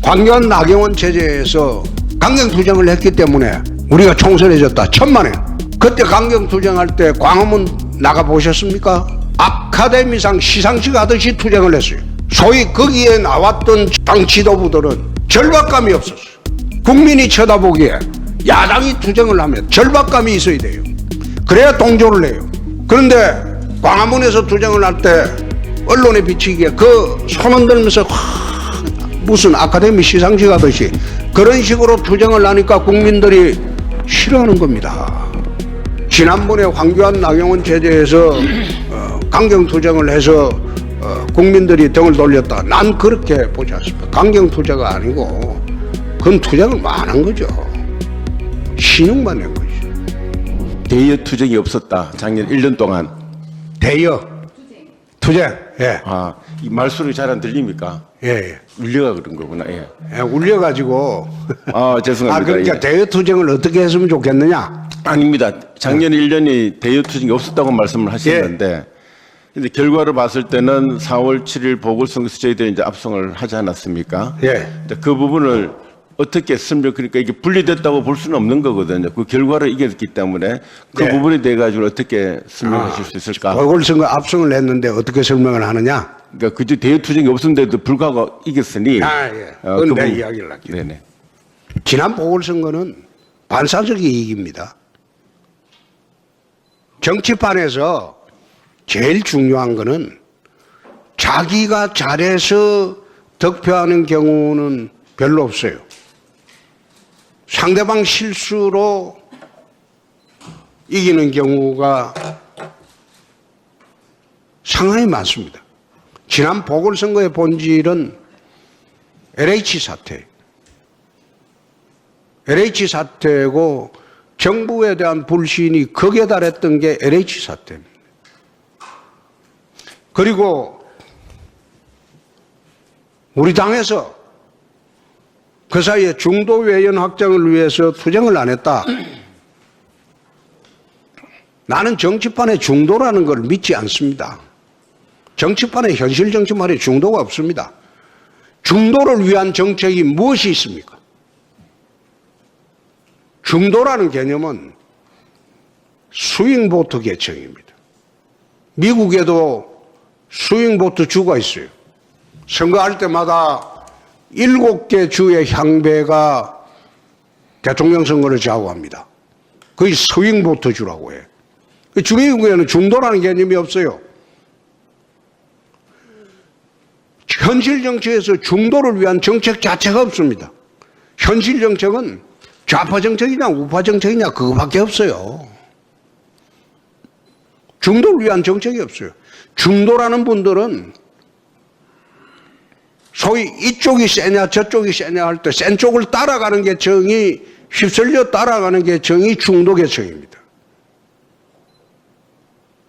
황교안 나경원 체제에서 강경투쟁을 했기 때문에 우리가 총선에 졌다. 천만에. 그때 강경투쟁할 때 광화문 나가보셨습니까? 아카데미상 시상식 하듯이 투쟁을 했어요. 소위 거기에 나왔던 당 지도부들은 절박감이 없었어요. 국민이 쳐다보기에 야당이 투쟁을 하면 절박감이 있어야 돼요. 그래야 동조를 해요. 그런데 광화문에서 투쟁을 할 때 언론에 비치기에 그 손 흔들면서 무슨 아카데미 시상식 하듯이 그런 식으로 투쟁을 하니까 국민들이 싫어하는 겁니다. 지난번에 황교안 나경원 체제에서 강경투쟁을 해서 국민들이 등을 돌렸다. 난 그렇게 보지 않습니다. 강경투쟁가 아니고 그건 투쟁을 많은 거죠. 신용만 낸 거죠. 대여 투쟁이 없었다. 작년 1년 동안. 대여 투쟁. 예. 아, 이 말소리 잘 안 들립니까? 예. 울려가 그런 거구나. 예. 예. 울려가지고. 아, 죄송합니다. 그러니까 예. 대여 투쟁을 어떻게 했으면 좋겠느냐? 아닙니다. 작년 1년이 대여 투쟁이 없었다고 말씀을 하셨는데, 근데 결과를 봤을 때는 4월 7일 보궐선거에서 저희들이 이제 압승을 하지 않았습니까? 예. 근데 그 부분을 어떻게 그러니까 이게 분리됐다고 볼 수는 없는 거거든요. 그 결과를 이겼기 때문에 그 예. 부분에 대해 가지고 어떻게 설명하실 수 있을까? 보궐선거 압승을 했는데 어떻게 설명을 하느냐? 그러니까 그때 대여 투쟁이 없었는데도 불구하고 이겼으니. 예. 그건 그 내 부분- 이야기를 할게요. 네네. 지난 보궐선거는 반사적 이익입니다. 정치판에서 제일 중요한 거는 자기가 잘해서 득표하는 경우는 별로 없어요. 상대방 실수로 이기는 경우가 상당히 많습니다. 지난 보궐선거의 본질은 LH 사태. LH 사태고 정부에 대한 불신이 극에 달했던 게 LH 사태입니다. 그리고 우리 당에서 그 사이에 중도 외연 확장을 위해서 투쟁을 안 했다. 나는 정치판에 중도라는 걸 믿지 않습니다. 정치판에 현실 정치판에 중도가 없습니다. 중도를 위한 정책이 무엇이 있습니까? 중도라는 개념은 스윙보트 계층입니다. 미국에도 스윙보트 주가 있어요. 선거할 때마다 7개 주의 향배가 대통령 선거를 좌우합니다. 그게 스윙보트 주라고 해요. 중미국에는 중도라는 개념이 없어요. 현실 정치에서 중도를 위한 정책 자체가 없습니다. 현실 정책은 좌파 정책이냐 우파 정책이냐 그거밖에 없어요. 중도를 위한 정책이 없어요. 중도라는 분들은 소위 이쪽이 세냐 저쪽이 세냐 할 때 센 쪽을 따라가는 계층이 휩쓸려 따라가는 계층이 중도 계층입니다.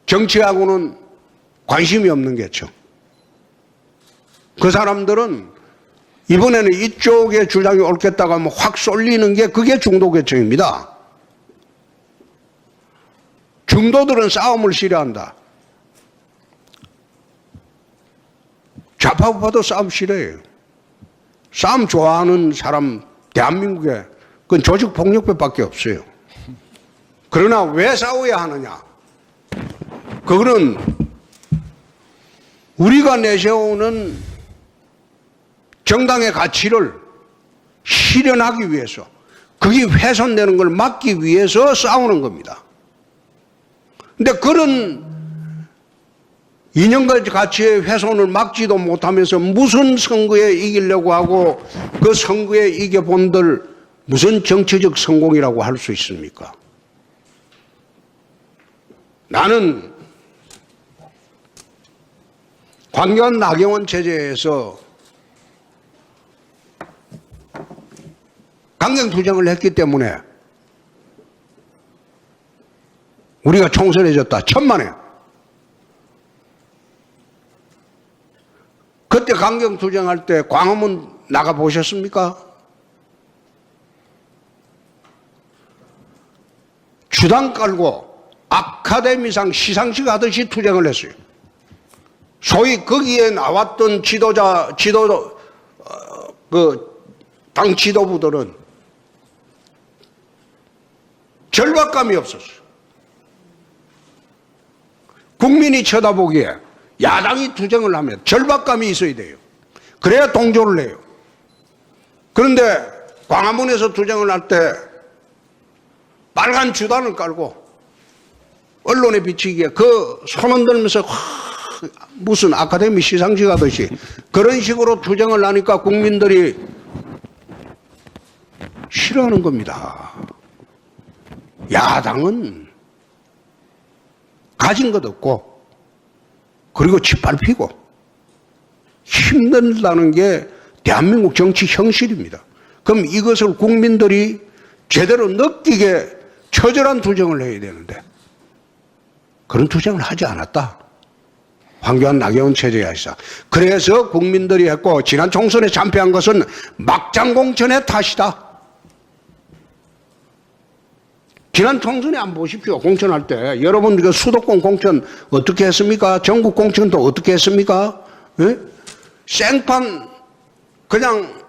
정치하고는 관심이 없는 계층. 그 사람들은 이번에는 이쪽의 주장이 옳겠다고 하면 확 쏠리는 게 그게 중도 계층입니다. 중도들은 싸움을 싫어한다. 좌파 우파도 싸움 싫어해요. 싸움 좋아하는 사람 대한민국에 그건 조직폭력배밖에 없어요. 그러나 왜 싸워야 하느냐? 그거는 우리가 내세우는 정당의 가치를 실현하기 위해서 그게 훼손되는 걸 막기 위해서 싸우는 겁니다. 근데 그런 이념과 가치의 훼손을 막지도 못하면서 무슨 선거에 이기려고 하고 그 선거에 이겨본들 무슨 정치적 성공이라고 할 수 있습니까? 나는 황교안 나경원 체제에서 강경투쟁을 했기 때문에 우리가 총선에 졌다. 천만에. 그때 강경투쟁할 때 광화문 나가보셨습니까? 주당 깔고 아카데미상 시상식 하듯이 투쟁을 했어요. 소위 거기에 나왔던 당 지도부들은 절박감이 없었어요. 국민이 쳐다보기에 야당이 투쟁을 하면 절박감이 있어야 돼요. 그래야 동조를 해요. 그런데 광화문에서 투쟁을 할 때 빨간 주단을 깔고 언론에 비치기에 그 손 흔들면서 무슨 아카데미 시상식 하듯이 그런 식으로 투쟁을 하니까 국민들이 싫어하는 겁니다. 야당은 가진 것 없고 그리고 짓밟히고 힘든다는 게 대한민국 정치 현실입니다. 그럼 이것을 국민들이 제대로 느끼게 처절한 투쟁을 해야 되는데 그런 투쟁을 하지 않았다. 황교안 나경원 체제하에서. 그래서 국민들이 했고 지난 총선에 참패한 것은 막장공천의 탓이다. 지난 총선에 안 보십시오. 공천할 때 여러분 그 수도권 공천 어떻게 했습니까? 전국 공천도 어떻게 했습니까? 예? 생판 그냥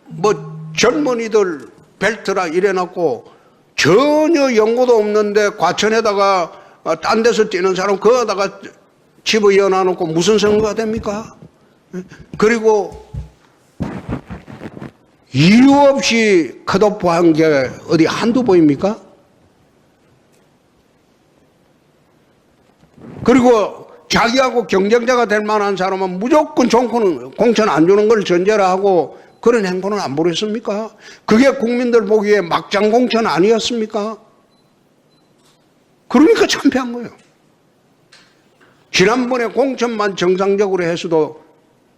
뭐 젊은이들 벨트라 이래놓고 전혀 연고도 없는데 과천에다가 딴 데서 뛰는 사람 그거다가 집어 넣어놓고 무슨 선거가 됩니까? 그리고 이유 없이 컷오프한 게 어디 한두 보입니까? 그리고 자기하고 경쟁자가 될 만한 사람은 무조건 공천 안 주는 걸 전제로 하고 그런 행보는 안 보냈습니까? 그게 국민들 보기에 막장 공천 아니었습니까? 그러니까 참패한 거예요. 지난번에 공천만 정상적으로 했어도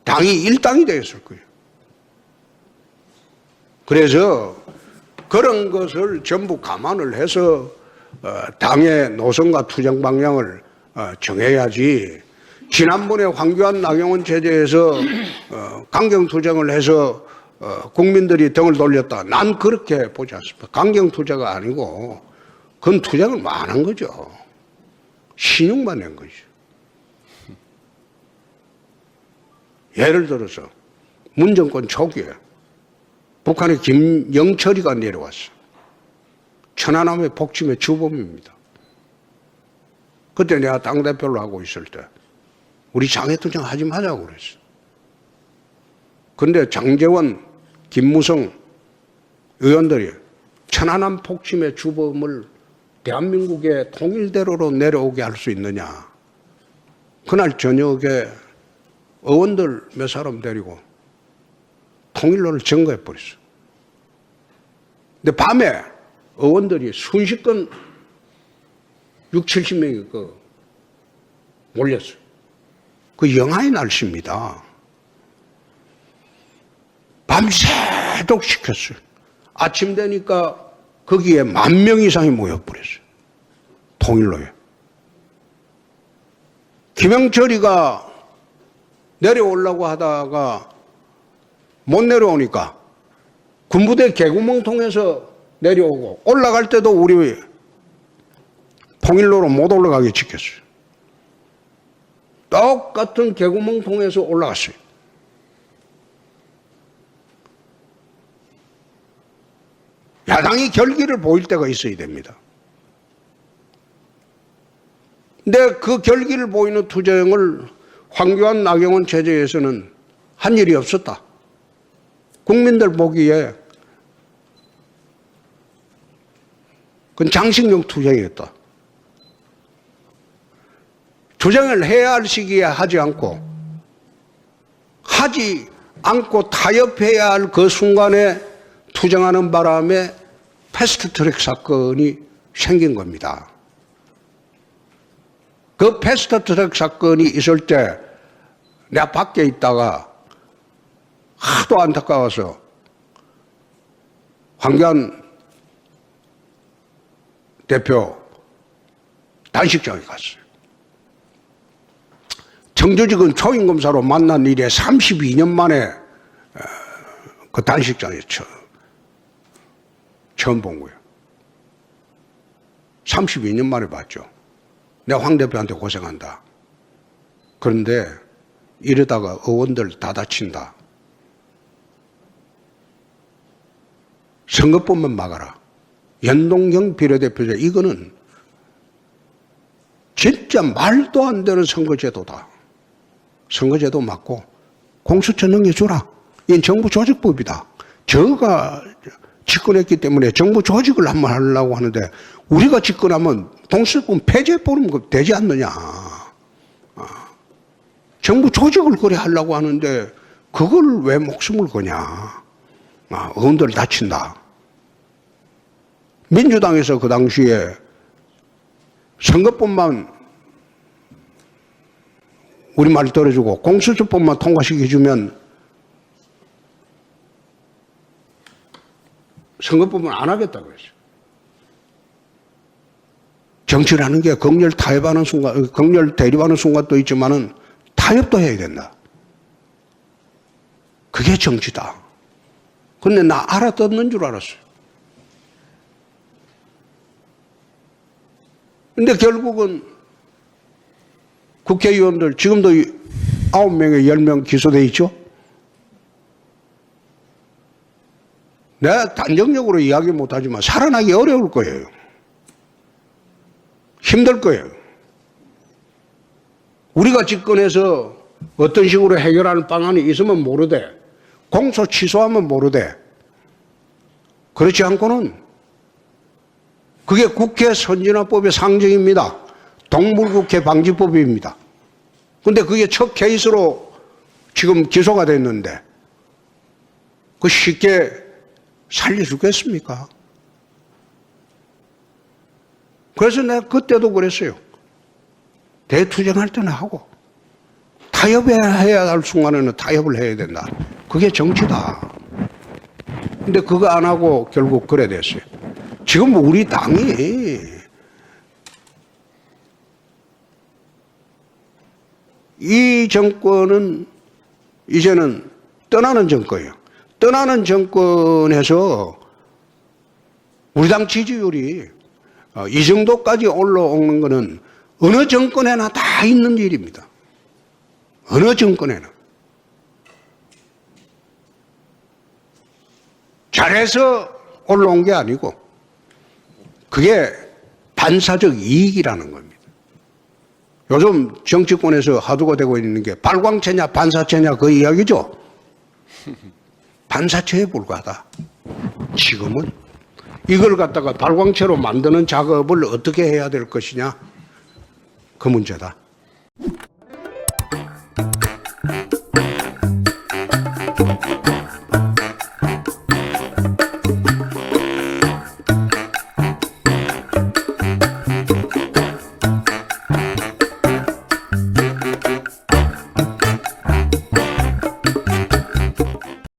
당이 일당이 되었을 거예요. 그래서 그런 것을 전부 감안을 해서 당의 노선과 투쟁 방향을 정해야지 지난번에 황교안 나경원 체제에서 강경투쟁을 해서 국민들이 등을 돌렸다. 난 그렇게 보지 않습니다. 강경투쟁가 아니고 그건 투쟁을 많은 거죠. 신용만 낸 거죠. 예를 들어서 문정권 초기에 북한의 김영철이가 내려왔어. 천안함의 복침의 주범입니다. 그때 내가 당대표를 하고 있을 때 우리 장애투쟁 하지 말자고 그랬어. 근데 장제원, 김무성 의원들이 천안함 폭침의 주범을 대한민국의 통일대로로 내려오게 할 수 있느냐. 그날 저녁에 의원들 몇 사람 데리고 통일로를 증거해버렸어. 근데 밤에 의원들이 순식간 6, 70명이 몰렸어요. 그 영하의 날씨입니다. 밤새도록 시켰어요. 아침 되니까 거기에 10,000명 이상이 모여버렸어요. 통일로에. 김영철이가 내려오려고 하다가 못 내려오니까 군부대 개구멍 통해서 내려오고 올라갈 때도 우리 통일로로 못 올라가게 지켰어요. 똑같은 개구멍 통해서 올라갔어요. 야당이 결기를 보일 때가 있어야 됩니다. 근데 그 결기를 보이는 투쟁을 황교안 나경원 체제에서는 한 일이 없었다. 국민들 보기에 그건 장식용 투쟁이었다. 투쟁을 해야 할 시기에 하지 않고 타협해야 할 그 순간에 투쟁하는 바람에 패스트트랙 사건이 생긴 겁니다. 그 패스트트랙 사건이 있을 때 내가 밖에 있다가 하도 안타까워서 황교안 대표 단식장에 갔어요. 청주지검 초임검사로 만난 일에 32년 만에 그 단식장에 처음 본 거예요. 32년 만에 봤죠. 내가 황 대표한테 고생한다. 그런데 이러다가 의원들 다 다친다. 선거법만 막아라. 연동형 비례대표제 이거는 진짜 말도 안 되는 선거제도다. 선거제도 맞고 공수처 넘겨주라. 이건 정부 조직법이다. 저가 집권했기 때문에 정부 조직을 한번 하려고 하는데 우리가 집권하면 공수처법 폐지해버리면 되지 않느냐. 정부 조직을 그래 하려고 하는데 그걸 왜 목숨을 거냐. 의원들 다친다. 민주당에서 그 당시에 선거법만 우리말 들어주고 공수처법만 통과시켜주면 선거법은 안 하겠다고 했어요. 정치라는 게 극렬 타협하는 순간, 극렬 대립하는 순간도 있지만은 타협도 해야 된다. 그게 정치다. 근데 나 알아듣는 줄 알았어요. 근데 결국은 국회의원들 지금도 9명에 10명 기소돼 있죠? 내가 단정적으로 이야기 못하지만 살아나기 어려울 거예요. 힘들 거예요. 우리가 집권해서 어떤 식으로 해결하는 방안이 있으면 모르되 공소 취소하면 모르되 그렇지 않고는 그게 국회 선진화법의 상징입니다. 동물국회 방지법입니다. 근데 그게 첫 케이스로 지금 기소가 됐는데 그 쉽게 살려주겠습니까? 그래서 내가 그때도 그랬어요. 대투쟁할 때는 하고 타협해야 할 순간에는 타협을 해야 된다. 그게 정치다. 근데 그거 안 하고 결국 그래 됐어요. 지금 우리 당이 이 정권은 이제는 떠나는 정권이에요. 떠나는 정권에서 우리 당 지지율이 이 정도까지 올라오는 것은 어느 정권에나 다 있는 일입니다. 어느 정권에나. 잘해서 올라온 게 아니고 그게 반사적 이익이라는 겁니다. 요즘 정치권에서 화두가 되고 있는 게 발광체냐 반사체냐 그 이야기죠. 반사체에 불과하다. 지금은 이걸 갖다가 발광체로 만드는 작업을 어떻게 해야 될 것이냐 그 문제다.